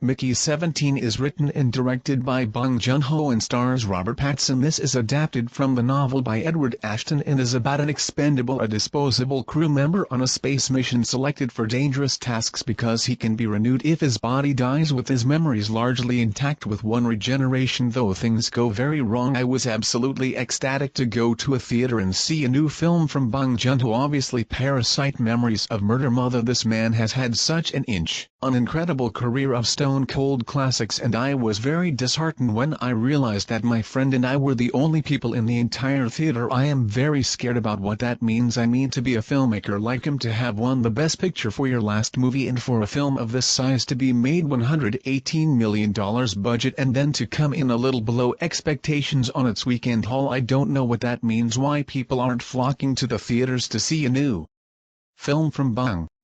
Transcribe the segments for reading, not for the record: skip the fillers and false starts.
Mickey 17 is written and directed by Bong Joon-ho and stars Robert Pattinson. This is adapted from the novel by Edward Ashton and is about an expendable or disposable crew member on a space mission selected for dangerous tasks because he can be renewed if his body dies with his memories largely intact with one regeneration. Though things go very wrong, I was absolutely ecstatic to go to a theater and see a new film from Bong Joon-ho. Obviously Parasite, Memories of Murder Mother. This man has had such an incredible career of stone-cold classics, and I was very disheartened when I realized that my friend and I were the only people in the entire theater. I am very scared about what that means. I mean, to be a filmmaker like him, to have won the Best Picture for your last movie, and for a film of this size to be made $118 million budget and then to come in a little below expectations on its weekend haul. I don't know what that means, why people aren't flocking to the theaters to see a new film from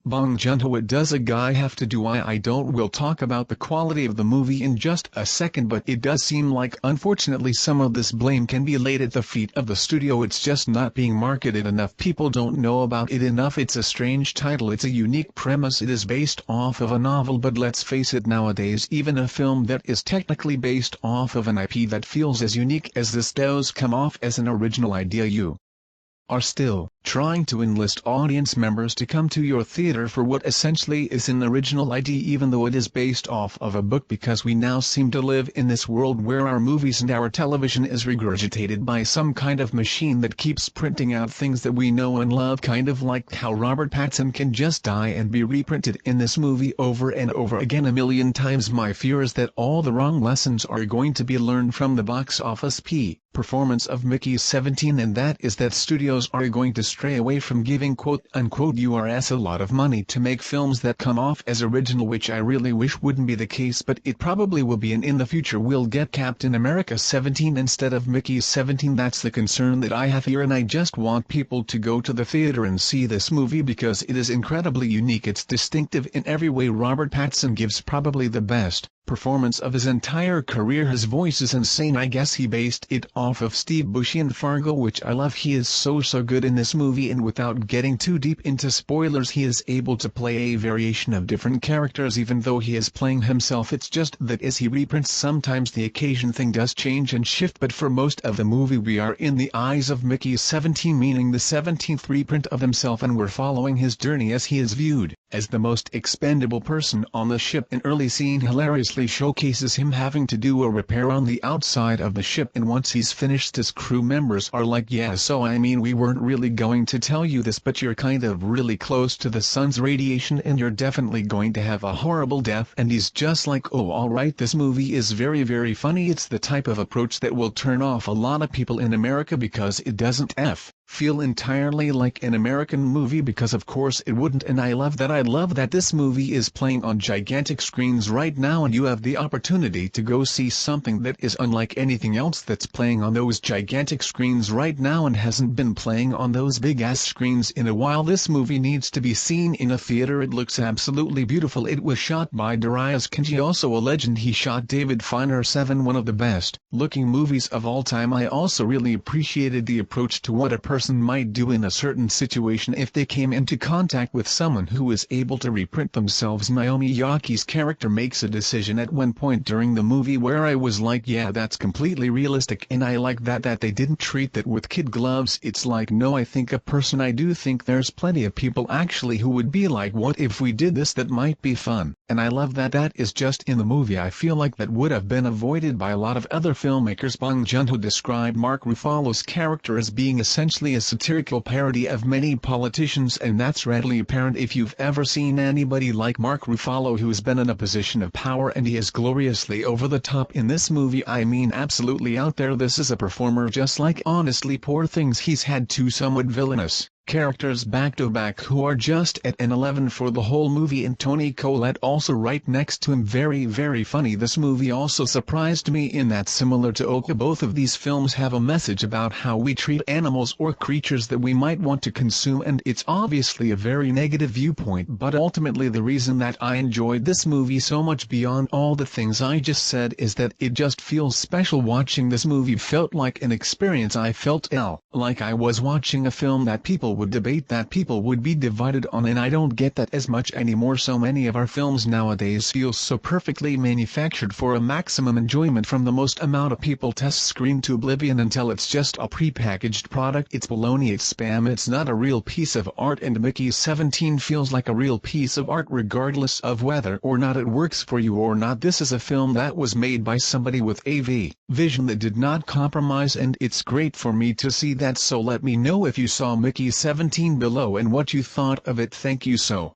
Bong Joon-ho. What does a guy have to do? I don't. We'll talk about the quality of the movie in just a second, but it does seem like unfortunately some of this blame can be laid at the feet of the studio. It's just not being marketed enough. People don't know about it enough. It's a strange title, it's a unique premise, it is based off of a novel, but let's face it, nowadays even a film that is technically based off of an IP that feels as unique as this does come off as an original idea. You are still trying to enlist audience members to come to your theater for what essentially is an original idea, even though it is based off of a book, because we now seem to live in this world where our movies and our television is regurgitated by some kind of machine that keeps printing out things that we know and love, kind of like how Robert Pattinson can just die and be reprinted in this movie over and over again a million times. My fear is that all the wrong lessons are going to be learned from the box office performance of Mickey 17, and that is that studios are going to stray away from giving quote-unquote URS a lot of money to make films that come off as original, which I really wish wouldn't be the case, but it probably will be, and in the future we'll get Captain America 17 instead of Mickey 17. That's the concern that I have here, and I just want people to go to the theater and see this movie because it is incredibly unique. It's distinctive in every way. Robert Pattinson gives probably the best performance of his entire career. His voice is insane. I guess he based it off of Steve Buscemi in Fargo, which I love. He is so good in this movie, and without getting too deep into spoilers, he is able to play a variation of different characters even though he is playing himself. It's just that as he reprints, sometimes the occasion thing does change and shift, but for most of the movie we are in the eyes of Mickey 17, meaning the 17th reprint of himself, and we're following his journey as he is viewed as the most expendable person on the ship. An early scene hilariously showcases him having to do a repair on the outside of the ship, and once he's finished his crew members are like, yeah, so I mean, we weren't really going to tell you this, but you're kind of really close to the sun's radiation and you're definitely going to have a horrible death. And he's just like, oh alright. This movie is very funny. It's the type of approach that will turn off a lot of people in America because it doesn't feel entirely like an American movie, because of course it wouldn't, and I love that. I love that this movie is playing on gigantic screens right now, and you have the opportunity to go see something that is unlike anything else that's playing on those gigantic screens right now and hasn't been playing on those big-ass screens in a while. This movie needs to be seen in a theater. It looks absolutely beautiful. It was shot by Darius Kinji, also a legend. He shot David Fincher 7, one of the best looking movies of all time. I also really appreciated the approach to what a person might do in a certain situation if they came into contact with someone who is able to reprint themselves. Naomi Yaki's character makes a decision at one point during the movie where I was like, yeah, that's completely realistic, and I like that they didn't treat that with kid gloves. It's like, no, I do think there's plenty of people actually who would be like, what if we did this? That might be fun. And I love that is just in the movie. I feel like that would have been avoided by a lot of other filmmakers. Bong Joon-ho described Mark Ruffalo's character as being essentially a satirical parody of many politicians, and that's readily apparent if you've ever seen anybody like Mark Ruffalo who's been in a position of power, and he is gloriously over the top in this movie. I mean, absolutely out there. This is a performer just like, honestly, Poor Things. He's had two somewhat villainous characters back to back who are just at an 11 for the whole movie, and Toni Collette also right next to him. Very funny. This movie also surprised me in that, similar to Oka, both of these films have a message about how we treat animals or creatures that we might want to consume, and it's obviously a very negative viewpoint, but ultimately the reason that I enjoyed this movie so much beyond all the things I just said is that it just feels special. Watching this movie felt like an experience. I felt like I was watching a film that people people would debate that people would be divided on, and I don't get that as much anymore. So many of our films nowadays feel so perfectly manufactured for a maximum enjoyment from the most amount of people. Test screen to oblivion until it's just a pre-packaged product. It's baloney, it's spam, it's not a real piece of art, and Mickey 17 feels like a real piece of art regardless of whether or not it works for you or not. This is a film that was made by somebody with a vision that did not compromise, and it's great for me to see that. So let me know if you saw Mickey 17 below and what you thought of it. Thank you so